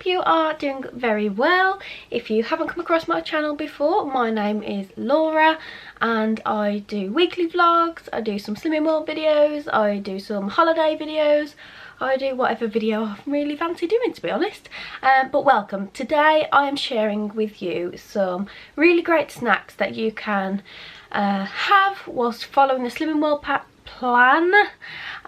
hope you are doing very well. If you haven't come across my channel before, my name is Laura and I do weekly vlogs, I do some Slimming World videos, I do some holiday videos, I do whatever video I really fancy doing, to be honest. But welcome. Today I am sharing with you some really great snacks that you can have whilst following the Slimming World plan.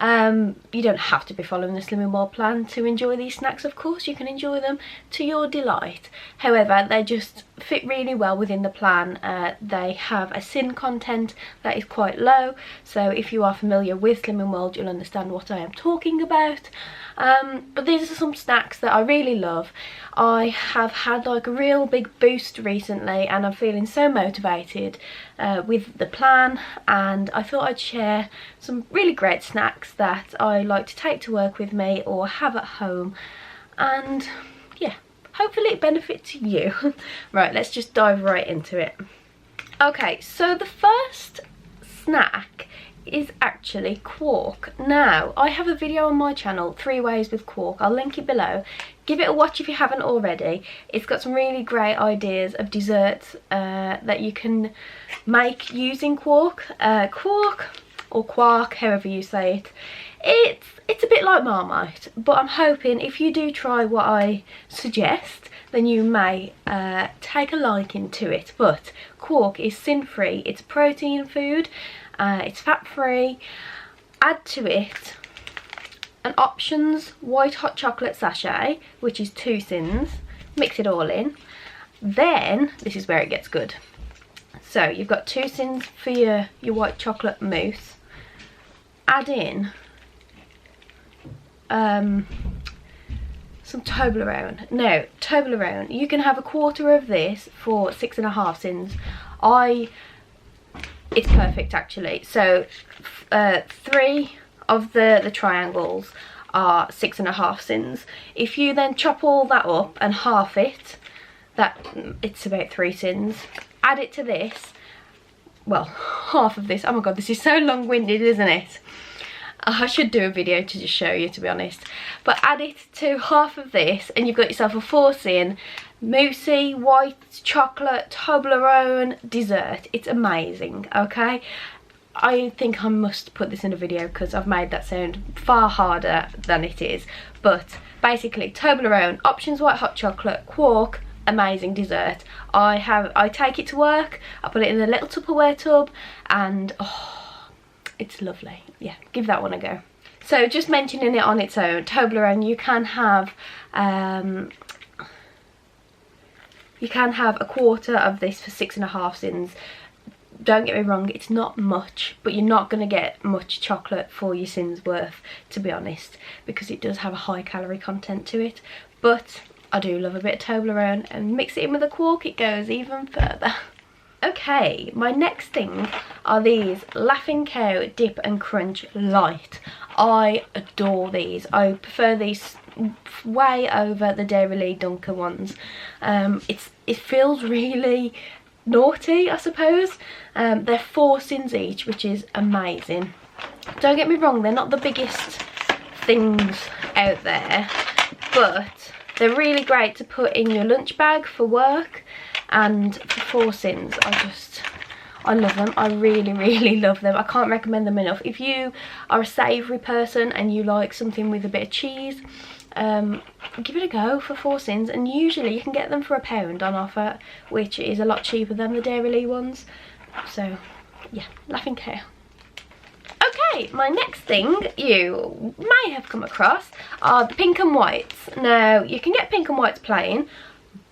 You don't have to be following the Slimming World plan to enjoy these snacks, of course. You can enjoy them to your delight. However, they just fit really well within the plan. They have a sin content that is quite low, so if you are familiar with Slimming World, you'll understand what I am talking about. But these are some snacks that I really love. I have had like a real big boost recently and I'm feeling so motivated with the plan, and I thought I'd share some really great snacks that I like to take to work with me or have at home, and yeah, hopefully it benefits you. Right, let's just dive right into it. Okay, so the first snack is actually Quark. Now, I have a video on my channel, 3 ways with Quark. I'll link it below. Give it a watch if you haven't already. It's got some really great ideas of desserts that you can make using Quark. Quark, or Quark, however you say it. It's a bit like Marmite, but I'm hoping if you do try what I suggest, then you may take a liking to it. But Quark is sin-free, it's a protein food, it's fat-free. Add to it an Options white hot chocolate sachet, which is 2 sins. Mix it all in. Then, this is where it gets good. So you've got 2 sins for your white chocolate mousse. Add in some Toblerone. Now, Toblerone, you can have a quarter of this for 6.5 sins. It's perfect actually. So 3 of the triangles are 6.5 sins. If you then chop all that up and half it, it's about 3 sins. Add it to this, well, half of this. Oh my god, this is so long-winded, isn't it? I should do a video to just show you, to be honest. But add it to half of this and you've got yourself a 4 sin moussey white chocolate Toblerone dessert. It's amazing, okay? I think I must put this in a video because I've made that sound far harder than it is. But basically, Toblerone, Options white hot chocolate, Quark, amazing dessert. I take it to work, I put it in a little Tupperware tub, and oh, it's lovely. Yeah, give that one a go. So just mentioning it on its own, Toblerone, you can have a quarter of this for 6.5 sins. Don't get me wrong, it's not much, but you're not going to get much chocolate for your sins worth, to be honest, because it does have a high calorie content to it. But I do love a bit of Toblerone, and mix it in with a Quark, it goes even further. Okay, my next thing are these Laughing Cow Dip and Crunch Light. I adore these. I prefer these way over the Dairy Dunker ones. It feels really naughty, I suppose. They're 4 sins each, which is amazing. Don't get me wrong, they're not the biggest things out there, but they're really great to put in your lunch bag for work. And for 4 sins, I love them. I really love them. I can't recommend them enough. If you are a savoury person and you like something with a bit of cheese, give it a go for 4 sins. And usually you can get them for £1 on offer, which is a lot cheaper than the Dairy ones. So yeah, Laughing Cow. Okay, my next thing you may have come across are the pink and whites. Now, you can get pink and whites plain,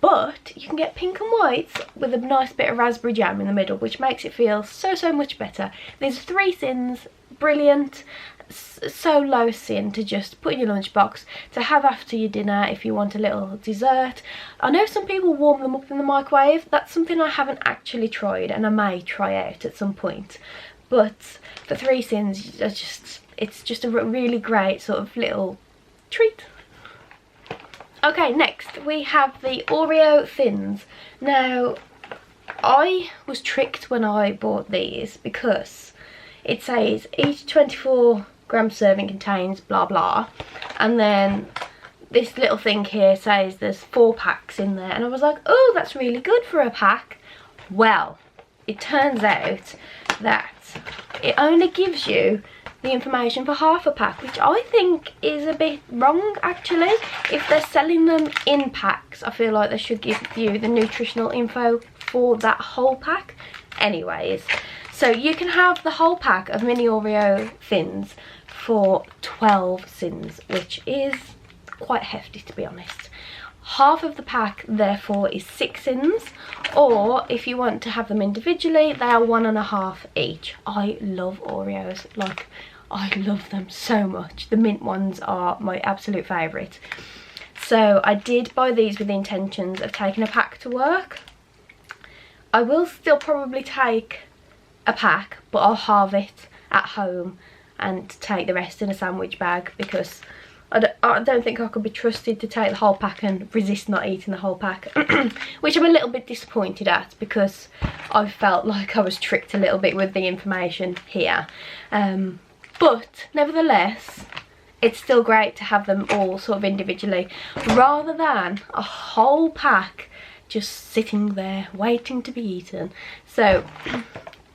but you can get pink and whites with a nice bit of raspberry jam in the middle, which makes it feel so much better. These are 3 sins, brilliant, so low sin to just put in your lunchbox to have after your dinner if you want a little dessert. I know some people warm them up in the microwave. That's something I haven't actually tried and I may try out at some point. But for 3 sins, it's just a really great sort of little treat. Okay, next we have the Oreo Sins. Now, I was tricked when I bought these because it says each 24 gram serving contains blah blah, and then this little thing here says there's 4 packs in there, and I was like, oh, that's really good for a pack. Well, it turns out that it only gives you the information for half a pack, which I think is a bit wrong actually. If they're selling them in packs, I feel like they should give you the nutritional info for that whole pack. Anyways, so you can have the whole pack of mini Oreo Thins for 12 Sins, which is quite hefty to be honest. Half of the pack therefore is 6 Sins, or if you want to have them individually, they are 1.5 each. I love Oreos, like I love them so much. The mint ones are my absolute favourite. So I did buy these with the intentions of taking a pack to work. I will still probably take a pack, but I'll halve it at home and take the rest in a sandwich bag, because I don't think I could be trusted to take the whole pack and resist not eating the whole pack. Which I'm a little bit disappointed at, because I felt like I was tricked a little bit with the information here. But nevertheless, it's still great to have them all sort of individually, rather than a whole pack just sitting there waiting to be eaten. So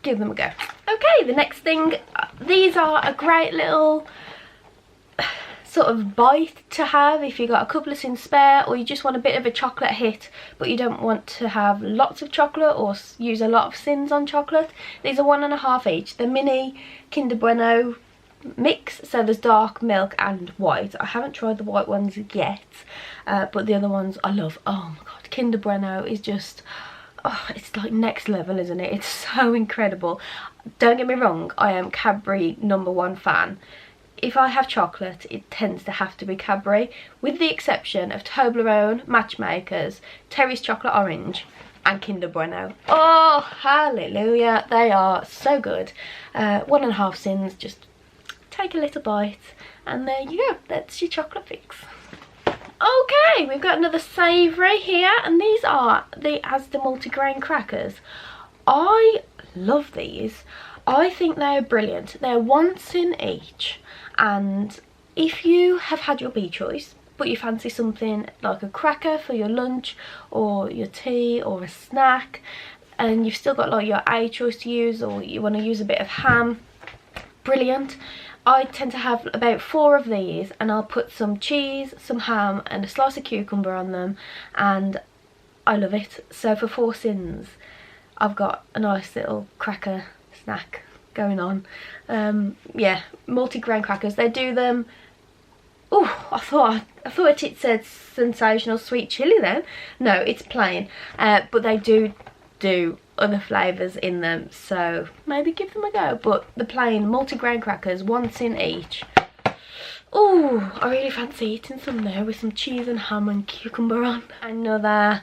give them a go. Okay, the next thing, these are a great little sort of bite to have if you got a couple of Sins spare, or you just want a bit of a chocolate hit but you don't want to have lots of chocolate or use a lot of Sins on chocolate. These are 1.5 each. They're mini Kinder Bueno mix, so there's dark milk and white. I haven't tried the white ones yet, but the other ones I love. Oh my god, Kinder Bueno is just, oh, it's like next level, isn't it? It's so incredible. Don't get me wrong, I am Cadbury #1 fan. If I have chocolate, it tends to have to be Cadbury, with the exception of Toblerone, Matchmakers, Terry's Chocolate Orange and Kinder Bueno. Oh, hallelujah, they are so good. 1.5 Sins, just take a little bite and there you go, that's your chocolate fix. Okay, we've got another savoury here, and these are the Asda MultiGrain Crackers. I love these. I think they're brilliant. They're 1 Sin each, and if you have had your B choice but you fancy something like a cracker for your lunch or your tea or a snack, and you've still got like your A choice to use, or you want to use a bit of ham, brilliant. I tend to have about 4 of these, and I'll put some cheese, some ham and a slice of cucumber on them, and I love it. So for 4 Sins I've got a nice little cracker snack going on. Yeah, MultiGrain Crackers, they do them. Oh, I thought it said sensational sweet chilli then. No, it's plain, but they do other flavours in them, so maybe give them a go. But the plain MultiGrain Crackers, 1 Sin each. Oh, I really fancy eating some there with some cheese and ham and cucumber on. Another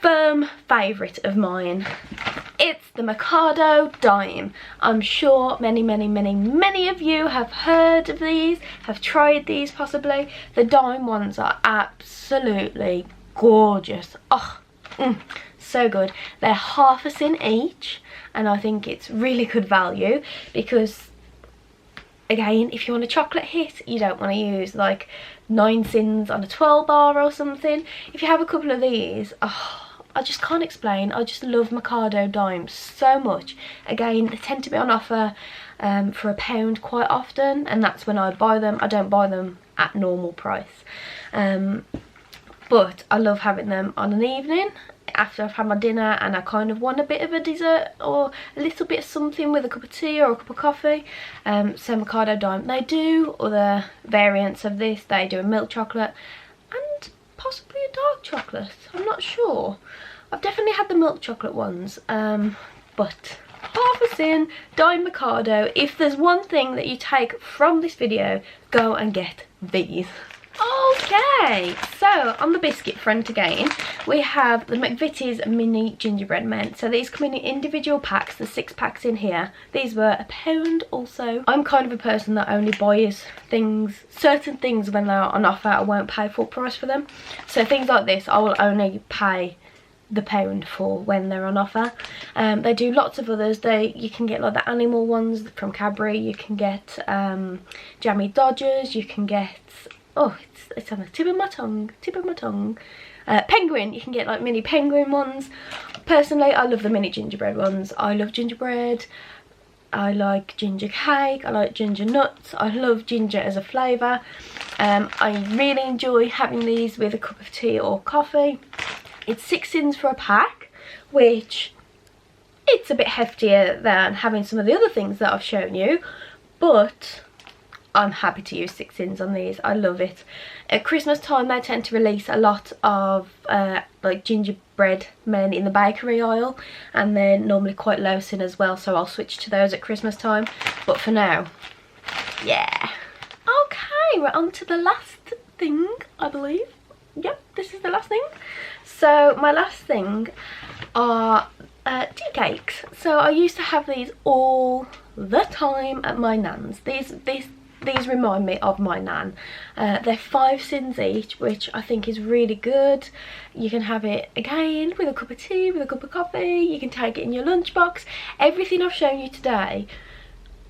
firm favourite of mine, it's the Mikado Dime. I'm sure many of you have heard of these, have tried these possibly. The Dime ones are absolutely gorgeous. Oh, so good. They're 1/2 Sin each, and I think it's really good value, because again, if you want a chocolate hit, you don't want to use like 9 Sins on a 12 bar or something. If you have a couple of these, oh, I just can't explain. I just love Mikado Dimes so much. Again, they tend to be on offer for £1 quite often, and that's when I buy them. I don't buy them at normal price, but I love having them on an evening after I've had my dinner and I kind of want a bit of a dessert or a little bit of something with a cup of tea or a cup of coffee. So Mikado Dime, they do other variants of this. They do a milk chocolate and possibly a dark chocolate, I'm not sure. I've definitely had the milk chocolate ones, but 1/2 Sin, Dime Mikado. If there's one thing that you take from this video, go and get these. Okay, so on the biscuit front again, we have the McVitie's Mini Gingerbread Men. So these come in individual packs, there's 6 packs in here. These were £1 also. I'm kind of a person that only buys things, certain things when they're on offer. I won't pay full price for them. So things like this, I will only pay the £1 for when they're on offer. They do lots of others. You can get like the animal ones from Cadbury, you can get Jammy Dodgers, you can get oh, it's on the tip of my tongue, penguin. You can get like mini penguin ones. Personally, I love the mini gingerbread ones. I love gingerbread, I like ginger cake, I like ginger nuts, I love ginger as a flavour. I really enjoy having these with a cup of tea or coffee. It's 6 sins for a pack, which it's a bit heftier than having some of the other things that I've shown you, but I'm happy to use 6 sins on these. I love it. At Christmas time they tend to release a lot of like Gingerbread Men in the bakery aisle, and they're normally quite low sin as well, so I'll switch to those at Christmas time. But for now, yeah. Okay, we're on to the last thing, I believe. Yep, this is the last thing. So my last thing are tea cakes. So I used to have these all the time at my nan's. These remind me of my nan. They're 5 sins each, which I think is really good. You can have it again with a cup of tea, with a cup of coffee. You can take it in your lunchbox. Everything I've shown you today,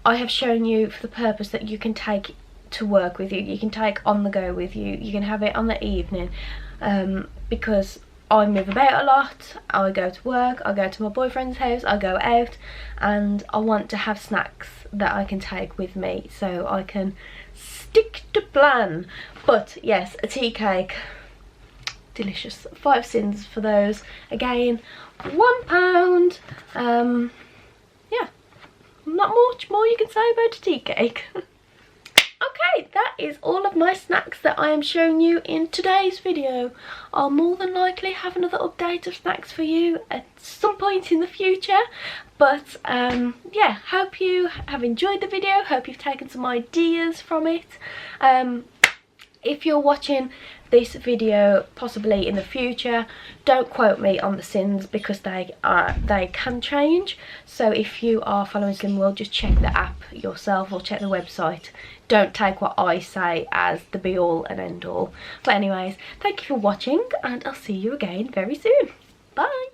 I have shown you for the purpose that you can take to work with you. You can take on the go with you. You can have it on the evening, because I move about a lot. I go to work, I go to my boyfriend's house, I go out, and I want to have snacks that I can take with me so I can stick to plan. But yes, a tea cake, delicious. 5 sins for those. Again, £1. Yeah, not much more you can say about a tea cake. Okay, that is all of my snacks that I am showing you in today's video. I'll more than likely have another update of snacks for you at some point in the future. But yeah, hope you have enjoyed the video. Hope you've taken some ideas from it. If you're watching this video possibly in the future, don't quote me on the sins because they can change. So if you are following Slim World, just check the app yourself or check the website. Don't take what I say as the be all and end all. But anyways, thank you for watching, and I'll see you again very soon. Bye.